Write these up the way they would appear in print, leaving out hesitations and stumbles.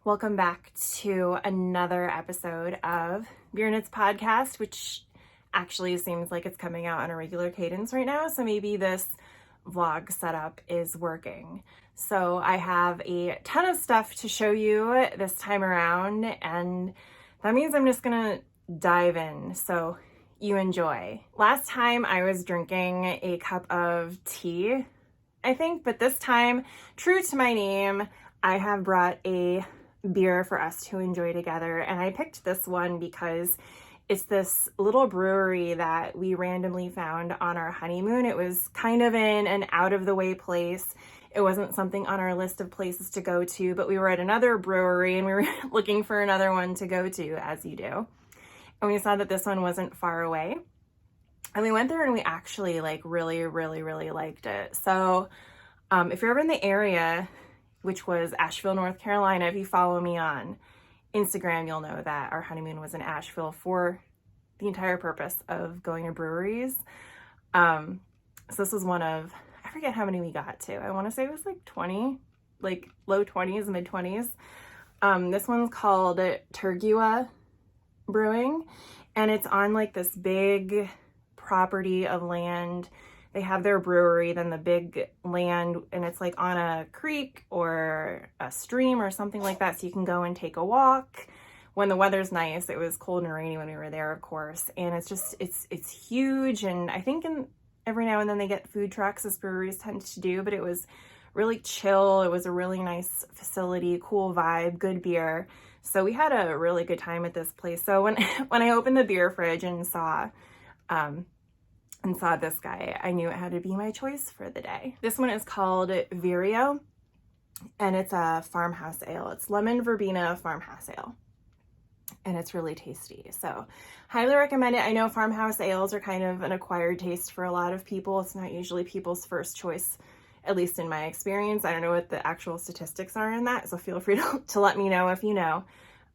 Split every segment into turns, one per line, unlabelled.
Welcome back to another episode of KNITS podcast, which actually seems like it's coming out on a regular cadence right now. So maybe this vlog setup is working. So I have a ton of stuff to show you this time around, and that means I'm just gonna dive in. So you enjoy. Last time I was drinking a cup of tea, I think, but this time, true to my name, I have brought a beer for us to enjoy together. And I picked this one because it's this little brewery that we randomly found on our honeymoon. It was kind of in an out of the way place. It wasn't something on our list of places to go to, but we were at another brewery and we were looking for another one to go to, as you do. And we saw that this one wasn't far away. And we went there and we actually really liked it. So if you're ever in the area, which was Asheville, North Carolina, if you follow me on Instagram, you'll know that our honeymoon was in Asheville for the entire purpose of going to breweries. So this was one of, I forget how many we got to. I want to say it was like 20, like low 20s, mid 20s. This one's called Turgua Brewing, and it's on like this big property of land. They have their brewery, then the big land, and it's like on a creek or a stream or something like that. So you can go and take a walk when the weather's nice. It was cold and rainy when we were there, of course. And it's just, it's huge. And I think every now and then they get food trucks, as breweries tend to do, but it was really chill. It was a really nice facility, cool vibe, good beer. So we had a really good time at this place. So when I opened the beer fridge and saw this guy, I knew it had to be my choice for the day. This one is called Vireo, and it's a farmhouse ale. It's lemon verbena farmhouse ale, and it's really tasty. So highly recommend it. I know farmhouse ales are kind of an acquired taste for a lot of people. It's not usually people's first choice, at least in my experience. I don't know what the actual statistics are in that, so feel free to let me know if you know.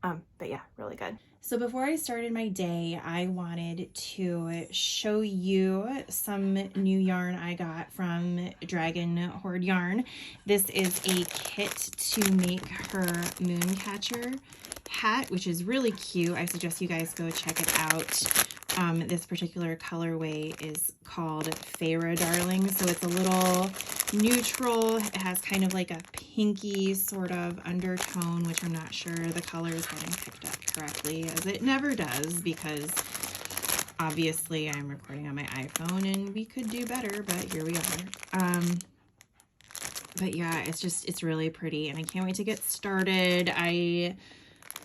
But yeah, really good. So before I started my day, I wanted to show you some new yarn I got from Dragon Hoard Yarn. This is a kit to make her Mooncatcher hat, which is really cute. I suggest you guys go check it out. This particular colorway is called Feyre Darling. So it's a little neutral. It has kind of like a pinky sort of undertone, which I'm not sure the color is getting picked up correctly, as it never does, because obviously I'm recording on my iPhone and we could do better, but here we are. But yeah, it's really pretty and I can't wait to get started. I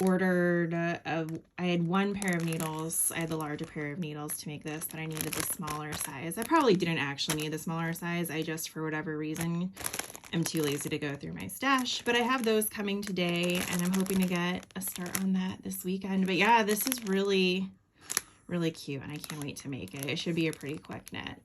ordered, I had one pair of needles. I had the larger pair of needles to make this, but I needed the smaller size. I probably didn't actually need the smaller size. I just, for whatever reason, am too lazy to go through my stash. But I have those coming today, and I'm hoping to get a start on that this weekend. But yeah, this is really, really cute, and I can't wait to make it. It should be a pretty quick knit.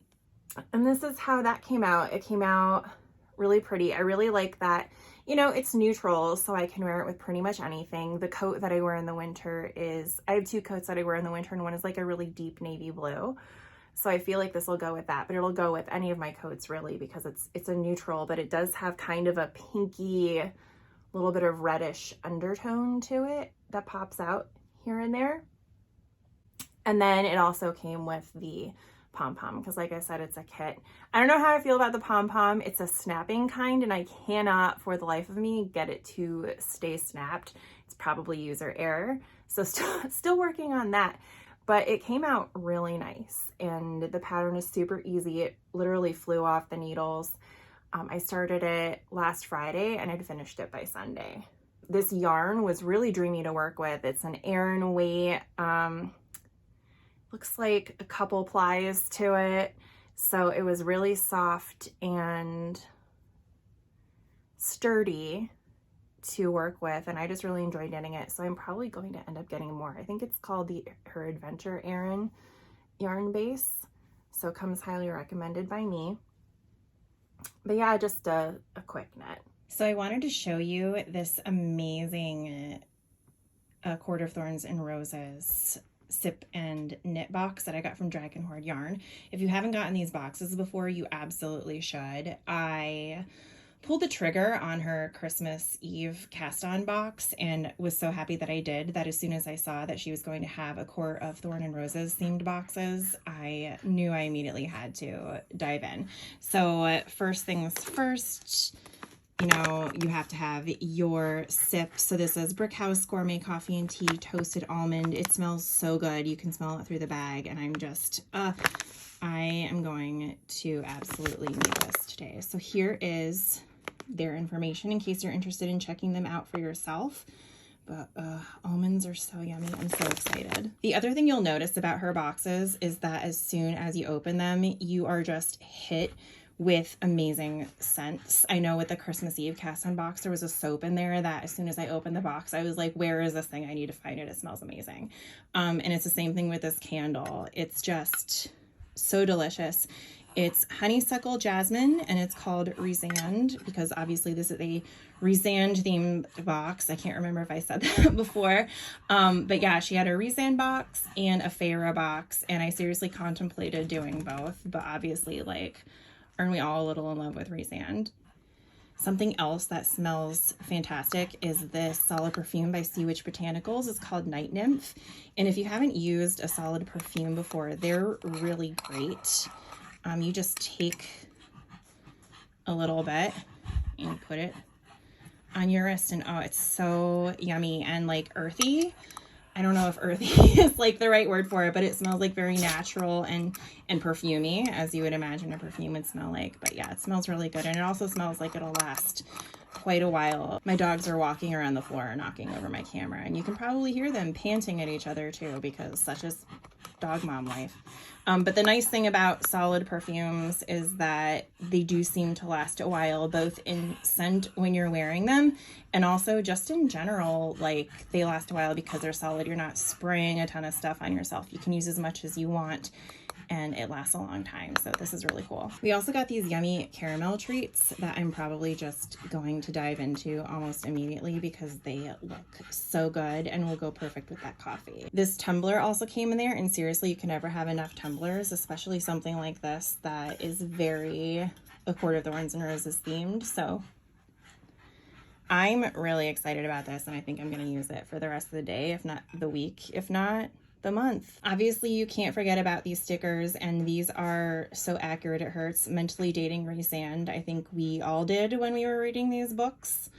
And this is how that came out. It came out really pretty. I really like that. You know, it's neutral, so I can wear it with pretty much anything. The coat that I wear in the winter is, I have two coats that I wear in the winter, and one is like a really deep navy blue. So I feel like this will go with that, but it'll go with any of my coats really, because it's a neutral, but it does have kind of a pinky, little bit of reddish undertone to it that pops out here and there. And then it also came with the pom-pom, because like I said, it's a kit. I don't know how I feel about the pom-pom. It's a snapping kind, and I cannot for the life of me get it to stay snapped. It's probably user error, so still working on that. But it came out really nice, and the pattern is super easy. It literally flew off the needles. I started it last Friday and I'd finished it by Sunday. This yarn was really dreamy to work with. It's an Aran weight. Looks like a couple plies to it. So it was really soft and sturdy to work with, and I just really enjoyed knitting it. So I'm probably going to end up getting more. I think it's called her Adventure Aran yarn base. So it comes highly recommended by me. But yeah, just a quick knit. So I wanted to show you this amazing Court of Thorns and Roses sip and knit box that I got from Dragon Hoard Yarn. If you haven't gotten these boxes before, you absolutely should. I pulled the trigger on her Christmas Eve cast-on box and was so happy that I did, that as soon as I saw that she was going to have a quart of Thorn and Roses themed boxes, I knew I immediately had to dive in. So first things first, you know, you have to have your sip. So this is Brickhouse Gourmet Coffee and Tea Toasted Almond. It smells so good. You can smell it through the bag, and I'm just, I am going to absolutely need this today. So here is their information in case you're interested in checking them out for yourself. But almonds are so yummy. I'm so excited. The other thing you'll notice about her boxes is that as soon as you open them, you are just hit with amazing scents. I know with the Christmas Eve cast-on box, there was a soap in there that as soon as I opened the box, I was like, where is this thing? I need to find it. It smells amazing. And it's the same thing with this candle. It's just so delicious. It's honeysuckle jasmine, and it's called Resand because obviously this is a Resand themed box. I can't remember if I said that before. But yeah, she had a Resand box and a Farah box, and I seriously contemplated doing both, but obviously, like, aren't we all a little in love with Resand? Something else that smells fantastic is this solid perfume by Sea Witch Botanicals. It's called Night Nymph. And if you haven't used a solid perfume before, they're really great. You just take a little bit and put it on your wrist, and oh, it's so yummy and like earthy. I don't know if earthy is like the right word for it, but it smells like very natural and perfumey, as you would imagine a perfume would smell like. But yeah, it smells really good, and it also smells like it'll last quite a while. My dogs are walking around the floor knocking over my camera, and you can probably hear them panting at each other too, because such is dog mom life. But the nice thing about solid perfumes is that they do seem to last a while, both in scent when you're wearing them, and also just in general, like they last a while because they're solid. You're not spraying a ton of stuff on yourself. You can use as much as you want, and it lasts a long time. So this is really cool. We also got these yummy caramel treats that I'm probably just going to dive into almost immediately because they look so good and will go perfect with that coffee. This tumbler also came in there, and seriously, you can never have enough tumblers, especially something like this that is very A Court of Thorns and Roses themed. So I'm really excited about this, and I think I'm going to use it for the rest of the day, if not the week, if not the month. Obviously, you can't forget about these stickers, and these are so accurate it hurts. Mentally Dating Resand. I think we all did when we were reading these books.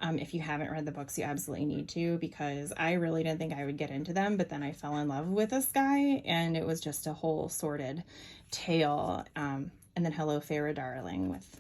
If you haven't read the books, you absolutely need to, because I really didn't think I would get into them, but then I fell in love with this guy, and it was just a whole sordid tale. And then Hello Farah Darling with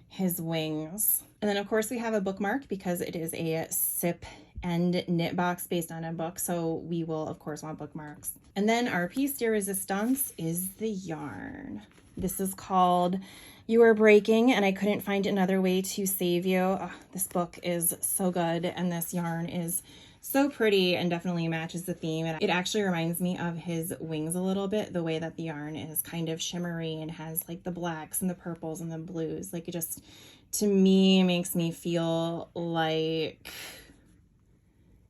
his wings. And then of course we have a bookmark because it is a sip and knit box based on a book, so we will of course want bookmarks. And then our piece de resistance is the yarn. This is called You Are Breaking, and I couldn't find another way to save you. Oh, this book is so good, and this yarn is so pretty and definitely matches the theme. It actually reminds me of his wings a little bit, the way that the yarn is kind of shimmery and has like the blacks and the purples and the blues. Like, it just, to me, makes me feel like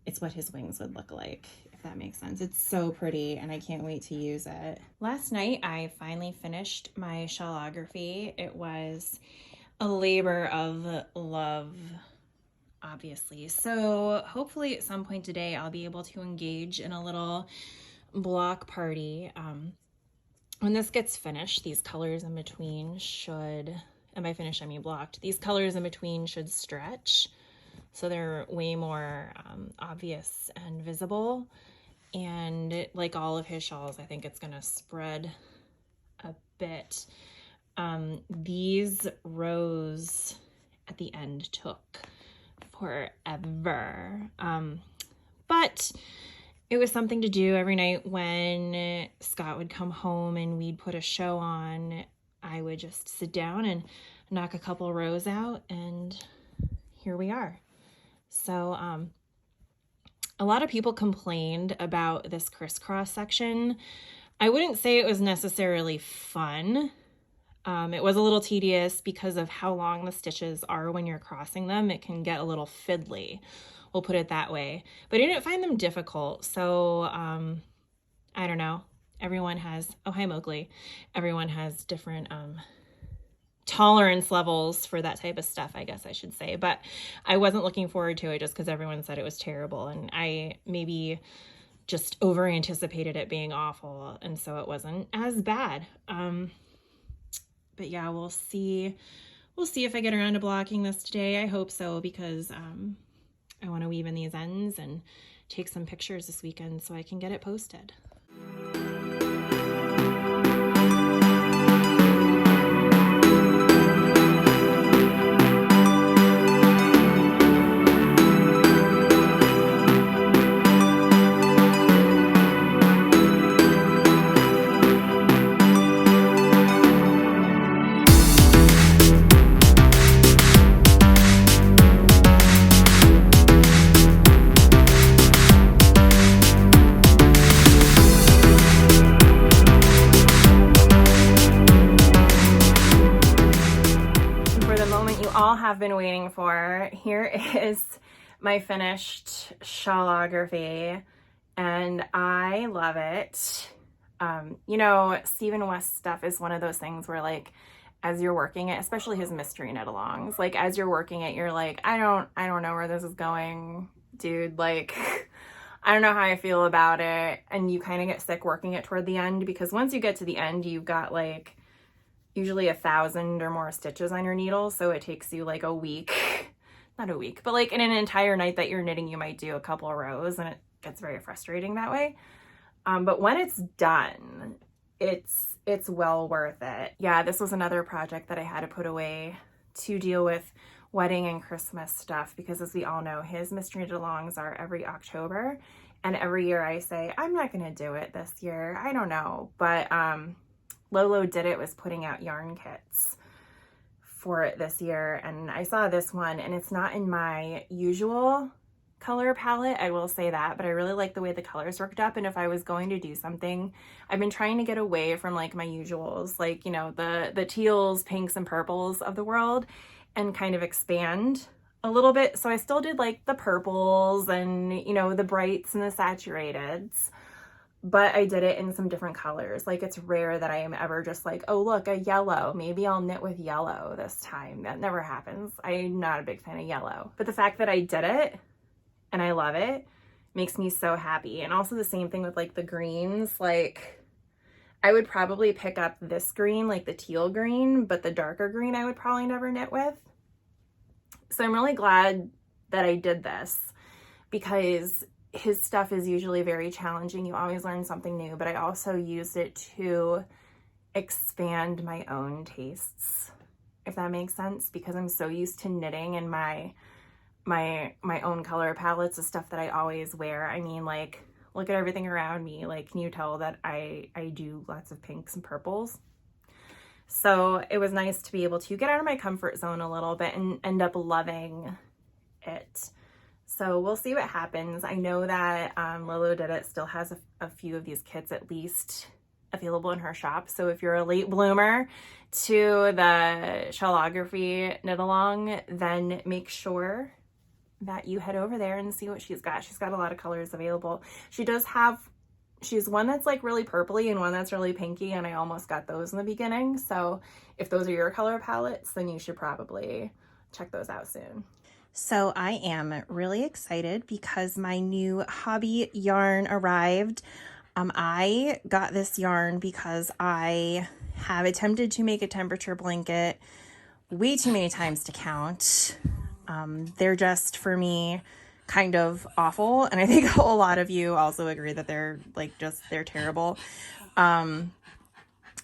it's what his wings would look like, if that makes sense. It's so pretty, and I can't wait to use it. Last night, I finally finished my Chalography. It was a labor of love, obviously. So hopefully at some point today, I'll be able to engage in a little block party. When this gets finished, these colors in between should, and by finished I mean blocked, these colors in between should stretch. So they're way more obvious and visible. And like all of his shawls, I think it's going to spread a bit. These rows at the end took forever. But it was something to do every night when Scott would come home and we'd put a show on. I would just sit down and knock a couple rows out, and here we are. So a lot of people complained about this crisscross section. I wouldn't say it was necessarily fun. It was a little tedious because of how long the stitches are when you're crossing them. It can get a little fiddly, we'll put it that way. But I didn't find them difficult. So I don't know. Everyone has, oh hi Mowgli. Everyone has different tolerance levels for that type of stuff, I guess I should say. But I wasn't looking forward to it just because everyone said it was terrible, and I maybe just over anticipated it being awful, and so it wasn't as bad. But yeah, we'll see if I get around to blocking this today. I hope so, because I want to weave in these ends and take some pictures this weekend so I can get it posted. Have been waiting for. Here is my finished Chalography, and I love it. You know, Stephen West stuff is one of those things where, like, as you're working it, especially his mystery knit-alongs, like, as you're working it, you're like, I don't know where this is going, dude. Like, I don't know how I feel about it. And you kind of get sick working it toward the end, because once you get to the end, you've got like usually 1,000 or more stitches on your needle, so it takes you like a week, not a week, but like in an entire night that you're knitting, you might do a couple of rows, and it gets very frustrating that way. But when it's done, it's well worth it. Yeah, this was another project that I had to put away to deal with wedding and Christmas stuff, because as we all know, his mystery knit-alongs are every October, and every year I say, I'm not gonna do it this year, I don't know, but Lolo Did It was putting out yarn kits for it this year, and I saw this one, and it's not in my usual color palette, I will say that, but I really like the way the colors worked up. And if I was going to do something, I've been trying to get away from like my usuals, like, you know, the teals, pinks, and purples of the world, and kind of expand a little bit. So I still did like the purples and, you know, the brights and the saturateds, but I did it in some different colors. Like, it's rare that I am ever just like, oh, look, a yellow. Maybe I'll knit with yellow this time. That never happens. I'm not a big fan of yellow. But the fact that I did it and I love it makes me so happy. And also the same thing with like the greens. Like, I would probably pick up this green, like the teal green, but the darker green I would probably never knit with. So I'm really glad that I did this, because his stuff is usually very challenging. You always learn something new, but I also used it to expand my own tastes, if that makes sense, because I'm so used to knitting in my own color palettes, the stuff that I always wear. I mean, like, look at everything around me. Like, can you tell that I do lots of pinks and purples? So it was nice to be able to get out of my comfort zone a little bit and end up loving it. So we'll see what happens. I know that Lolo Did It still has a few of these kits at least available in her shop. So if you're a late bloomer to the Chalography knit-along, then make sure that you head over there and see what she's got. She's got a lot of colors available. She's one that's like really purpley and one that's really pinky, and I almost got those in the beginning. So if those are your color palettes, then you should probably check those out soon. So I am really excited because my new hobby yarn arrived. I got this yarn because I have attempted to make a temperature blanket way too many times to count. They're just, for me, kind of awful, and I think a lot of you also agree that they're terrible.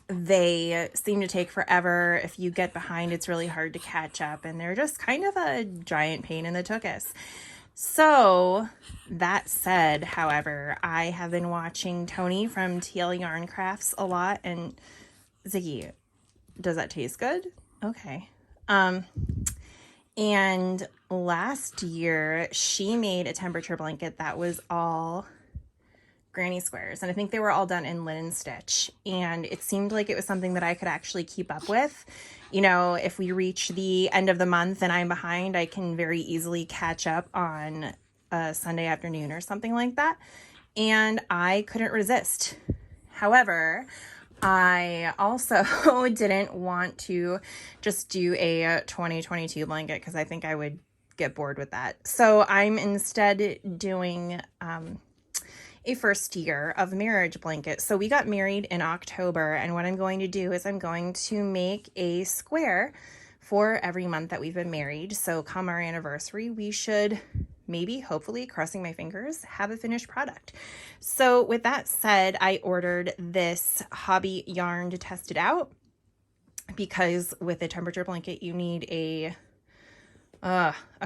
They seem to take forever. If you get behind, it's really hard to catch up, and they're just kind of a giant pain in the tuchus. So that said, however, I have been watching Tony from TL Yarn Crafts a lot, and Ziggy, does that taste good? Okay. And last year she made a temperature blanket that was all granny squares, and I think they were all done in linen stitch, and it seemed like it was something that I could actually keep up with. You know, if we reach the end of the month and I'm behind, I can very easily catch up on a Sunday afternoon or something like that, and I couldn't resist. However, I also didn't want to just do a 2022 blanket because I think I would get bored with that. So I'm instead doing a first year of marriage blanket. So we got married in October, and what I'm going to do is I'm going to make a square for every month that we've been married. So come our anniversary, we should maybe, hopefully, crossing my fingers, have a finished product. So with that said, I ordered this hobby yarn to test it out because with a temperature blanket, you need a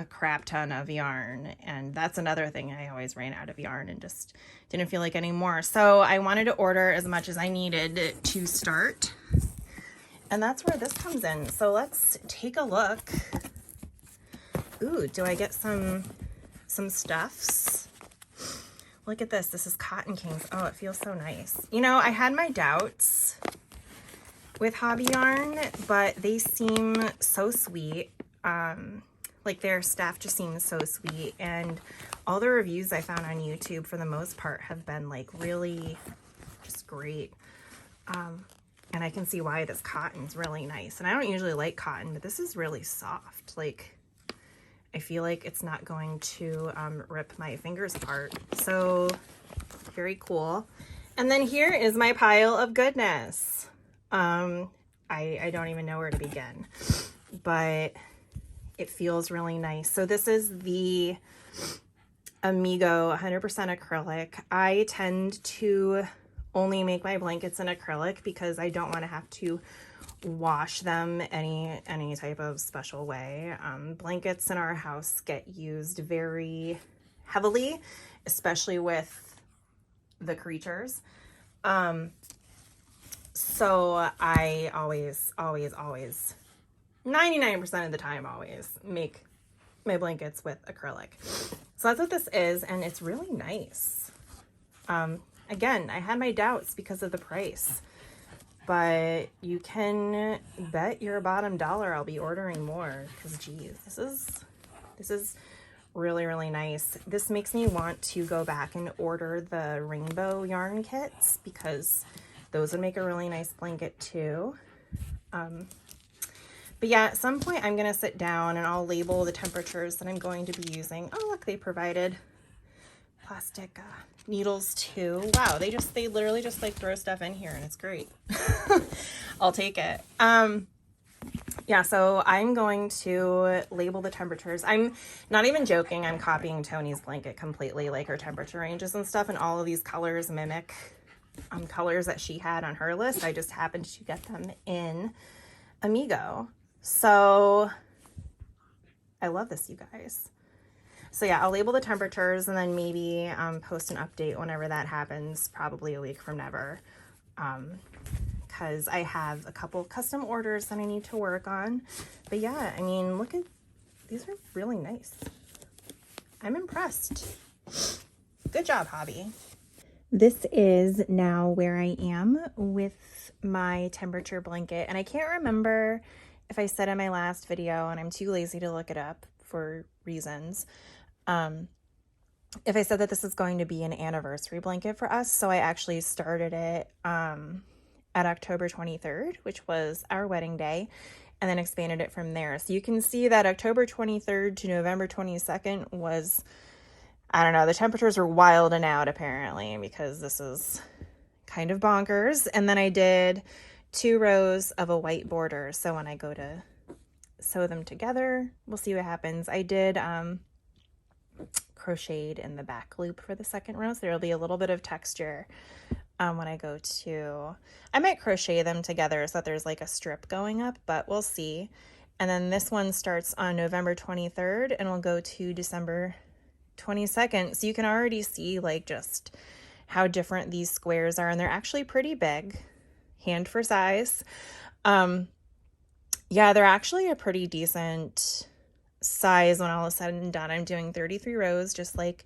crap ton of yarn. And that's another thing. I always ran out of yarn and just didn't feel like any more. So I wanted to order as much as I needed to start. And that's where this comes in. So let's take a look. Ooh, do I get some stuffs? Look at this. This is Cotton Kings. Oh, it feels so nice. You know, I had my doubts with hobby yarn, but they seem so sweet. Like their staff just seems so sweet, and all the reviews I found on YouTube for the most part have been like really just great. And I can see why this cotton's really nice. And I don't usually like cotton, but this is really soft. Like, I feel like it's not going to rip my fingers apart. So very cool. And then here is my pile of goodness. I don't even know where to begin, but it feels really nice. So this is the Amigo 100% acrylic. I tend to only make my blankets in acrylic because I don't want to have to wash them any type of special way. Blankets in our house get used very heavily, especially with the creatures. So I always 99% of the time always make my blankets with acrylic. So that's what this is, and it's really nice. Again, I had my doubts because of the price, but you can bet your bottom dollar I'll be ordering more because geez, this is really, really nice. This makes me want to go back and order the rainbow yarn kits because those would make a really nice blanket too. But yeah, at some point I'm going to sit down and I'll label the temperatures that I'm going to be using. Oh, look, they provided plastic needles too. Wow, they literally just like throw stuff in here and it's great. I'll take it. Yeah, so I'm going to label the temperatures. I'm not even joking. I'm copying Tony's blanket completely, like her temperature ranges and stuff, and all of these colors mimic colors that she had on her list. I just happened to get them in Amigo. So I love this, you guys. So yeah, I'll label the temperatures and then maybe post an update whenever that happens, probably a week from never. Because I have a couple custom orders that I need to work on. But yeah, I mean, look at, these are really nice. I'm impressed. Good job, hobby. This is now where I am with my temperature blanket. And I can't remember if I said in my last video, and I'm too lazy to look it up for reasons, if I said that this is going to be an anniversary blanket for us. So I actually started it at October 23rd, which was our wedding day, and then expanded it from there. So you can see that October 23rd to November 22nd was, I don't know, the temperatures were wilding out apparently because this is kind of bonkers. And then I did 2 rows of a white border. So when I go to sew them together, we'll see what happens. I did crocheted in the back loop for the second row, so there'll be a little bit of texture when I go to, I might crochet them together so that there's like a strip going up, but we'll see. And then this one starts on November 23rd and will go to December 22nd. So you can already see like just how different these squares are, and they're actually pretty big, hand for size. Yeah, they're actually a pretty decent size when all is said and done. I'm doing 33 rows just like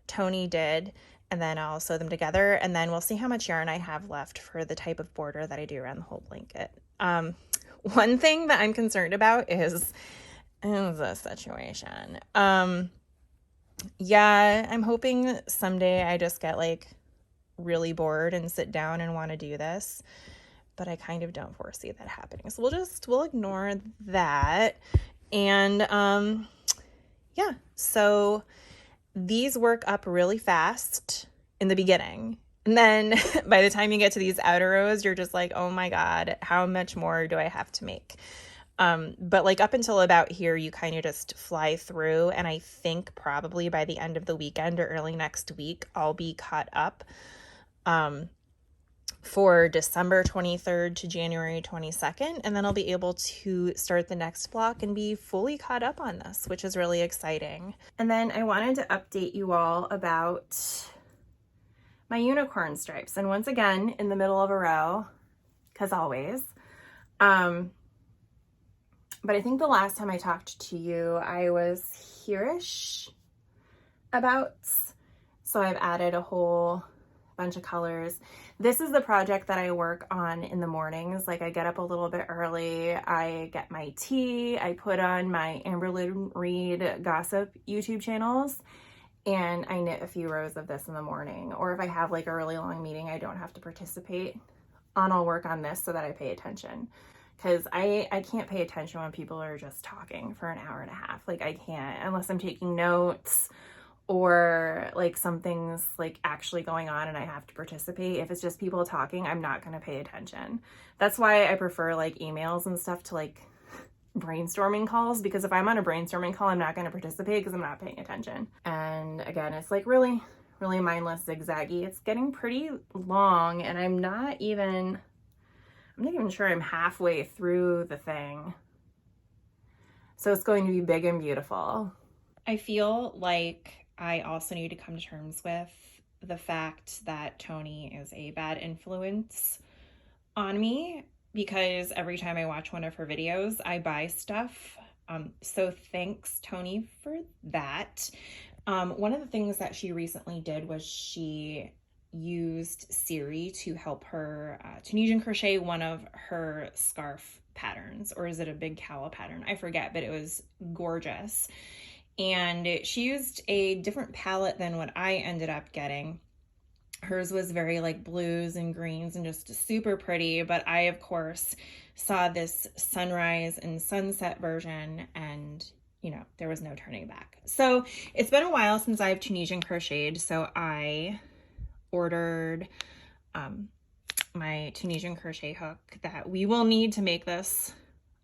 Tony did, and then I'll sew them together, and then we'll see how much yarn I have left for the type of border that I do around the whole blanket. One thing that I'm concerned about is the situation. Yeah, I'm hoping someday I just get like really bored and sit down and want to do this. but I kind of don't foresee that happening. So we'll ignore that. And yeah, so these work up really fast in the beginning. And then by the time you get to these outer rows, you're just like, oh my God, how much more do I have to make? But like up until about here, you kind of just fly through. And I think probably by the end of the weekend or early next week, I'll be caught up for December 23rd to January 22nd. And then I'll be able to start the next block and be fully caught up on this, which is really exciting. And then I wanted to update you all about my unicorn stripes. And once again, in the middle of a row, because always. But I think the last time I talked to you, I was here-ish about. So I've added a whole bunch of colors. This is the project that I work on in the mornings. Like I get up a little bit early, I get my tea, I put on my Amberlynn Reed gossip YouTube channels, and I knit a few rows of this in the morning. Or if I have like a really long meeting I don't have to participate on, I'll work on this so that I pay attention. Because I can't pay attention when people are just talking for an hour and a half. Like I can't, unless I'm taking notes or like something's like actually going on and I have to participate. If it's just people talking, I'm not going to pay attention. That's why I prefer like emails and stuff to like brainstorming calls, because if I'm on a brainstorming call, I'm not going to participate because I'm not paying attention. And again, it's like really, really mindless zigzaggy. It's getting pretty long and I'm not even sure I'm halfway through the thing. So it's going to be big and beautiful. I feel like I also need to come to terms with the fact that Tony is a bad influence on me, because every time I watch one of her videos, I buy stuff. So thanks, Tony, for that. One of the things that she recently did was she used Siri to help her Tunisian crochet one of her scarf patterns, or is it a big cowl pattern? I forget, but it was gorgeous. And she used a different palette than what I ended up getting. Hers was very like blues and greens and just super pretty, but I of course saw this sunrise and sunset version, and you know, there was no turning back. So it's been a while since I've Tunisian crocheted, so I ordered my Tunisian crochet hook that we will need to make this,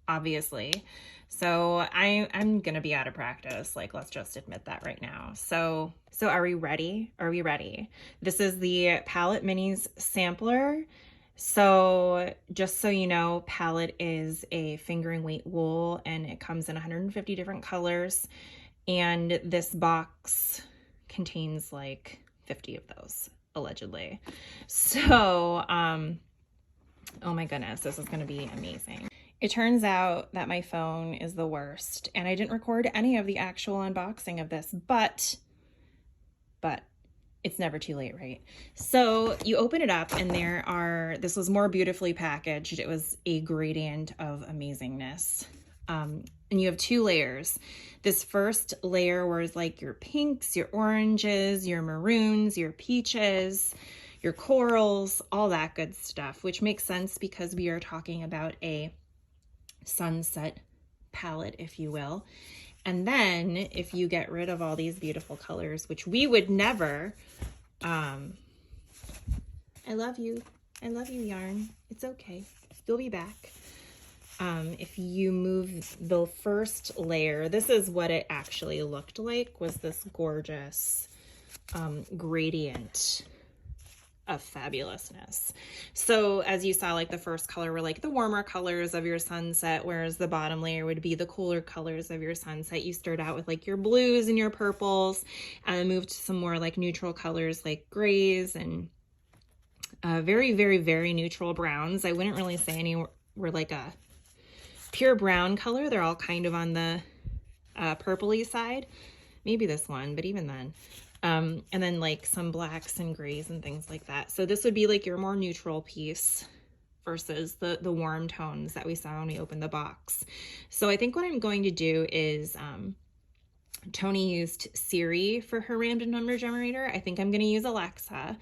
obviously. So I'm gonna be out of practice. Like, let's just admit that right now. So are we ready? Are we ready? This is the Palette Minis sampler. So just so you know, Palette is a fingering weight wool and it comes in 150 different colors. And this box contains like 50 of those, allegedly. So, oh my goodness, this is gonna be amazing. It turns out that my phone is the worst and I didn't record any of the actual unboxing of this, but it's never too late, right? So you open it up and this was more beautifully packaged. It was a gradient of amazingness. And you have two layers. This first layer was like your pinks, your oranges, your maroons, your peaches, your corals, all that good stuff, which makes sense because we are talking about a sunset palette, if you will. And then if you get rid of all these beautiful colors, which we would never, I love you, yarn. It's okay. You'll be back. If you move the first layer, this is what it actually looked like, was this gorgeous gradient of fabulousness. So as you saw, like the first color were like the warmer colors of your sunset, whereas the bottom layer would be the cooler colors of your sunset. You start out with like your blues and your purples, and then moved to some more like neutral colors like grays and very, very, very neutral browns. I wouldn't really say any were like a pure brown color. They're all kind of on the purpley side. Maybe this one, but even then. And then like some blacks and grays and things like that. So this would be like your more neutral piece versus the warm tones that we saw when we opened the box. So I think what I'm going to do is, Tony used Siri for her random number generator. I think I'm going to use Alexa.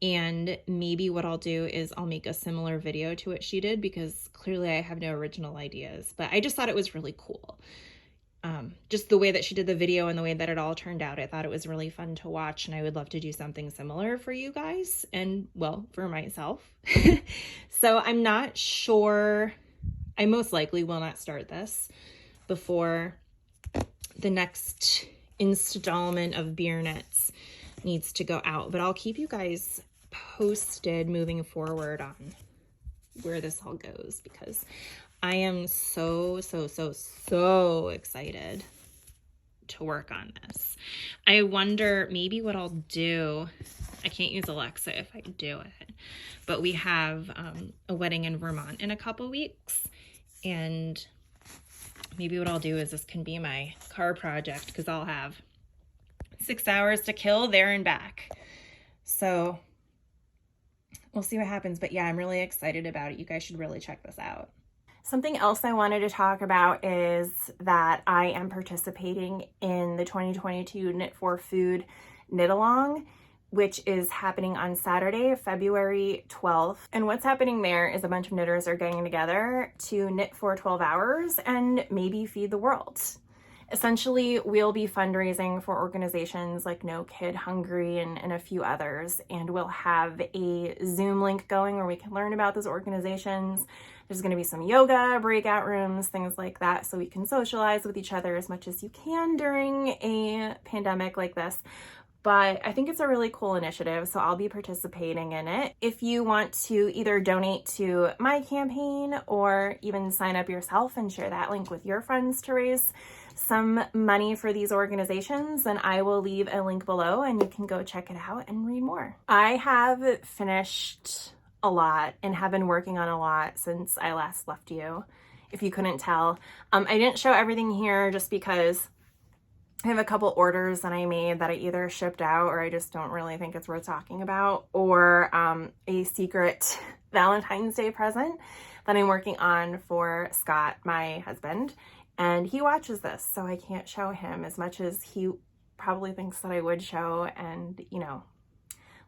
And maybe what I'll do is I'll make a similar video to what she did, because clearly I have no original ideas, but I just thought it was really cool. Just the way that she did the video and the way that it all turned out, I thought it was really fun to watch, and I would love to do something similar for you guys and, well, for myself. So I'm not sure. I most likely will not start this before the next installment of Beer Knits needs to go out, but I'll keep you guys posted moving forward on where this all goes, because I am so excited to work on this. I wonder maybe what I'll do. I can't use Alexa if I do it, but we have a wedding in Vermont in a couple weeks, and maybe what I'll do is this can be my car project, because I'll have 6 hours to kill there and back. So we'll see what happens, but yeah, I'm really excited about it. You guys should really check this out.
Something else I wanted to talk about is that I am participating in the 2022 Knit for Food Knit Along, which is happening on Saturday, February 12th. And what's happening there is a bunch of knitters are getting together to knit for 12 hours and maybe feed the world. Essentially, we'll be fundraising for organizations like No Kid Hungry and a few others, and we'll have a Zoom link going where we can learn about those organizations. There's going to be some yoga, breakout rooms, things like that, so we can socialize with each other as much as you can during a pandemic like this. But I think it's a really cool initiative, so I'll be participating in it. If you want to either donate to my campaign or even sign up yourself and share that link with your friends to raise some money for these organizations, then I will leave a link below and you can go check it out and read more. I have finished a lot and have been working on a lot since I last left you, if you couldn't tell. I didn't show everything here just because I have a couple orders that I made that I either shipped out or I just don't really think it's worth talking about, or a secret Valentine's Day present that I'm working on for Scott, my husband. And he watches this, so I can't show him as much as he probably thinks that I would show and, you know,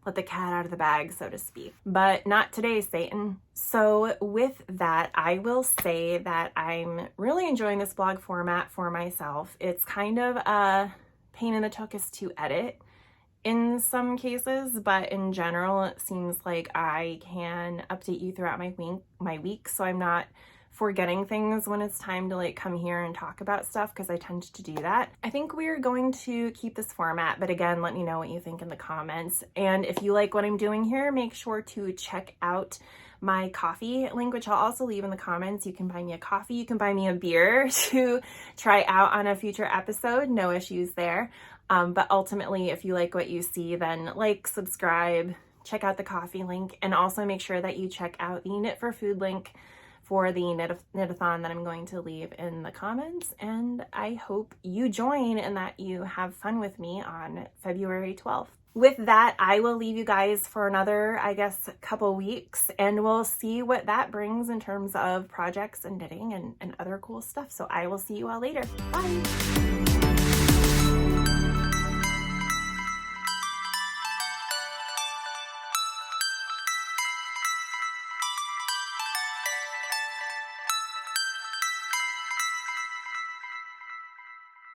let the cat out of the bag, so to speak. But not today, Satan. So with that, I will say that I'm really enjoying this blog format for myself. It's kind of a pain in the tuchus to edit in some cases, but in general, it seems like I can update you throughout my week, so I'm not forgetting things when it's time to like come here and talk about stuff, because I tend to do that. I think we're going to keep this format, but again, let me know what you think in the comments. And if you like what I'm doing here, make sure to check out my coffee link, which I'll also leave in the comments. You can buy me a coffee, you can buy me a beer to try out on a future episode, no issues there. But ultimately, if you like what you see, then like, subscribe, check out the coffee link, and also make sure that you check out the Knit for Food link for the knit-a-thon that I'm going to leave in the comments. And I hope you join and that you have fun with me on February 12th. With that, I will leave you guys for another, I guess, couple weeks, and we'll see what that brings in terms of projects and knitting and other cool stuff. So I will see you all later. Bye.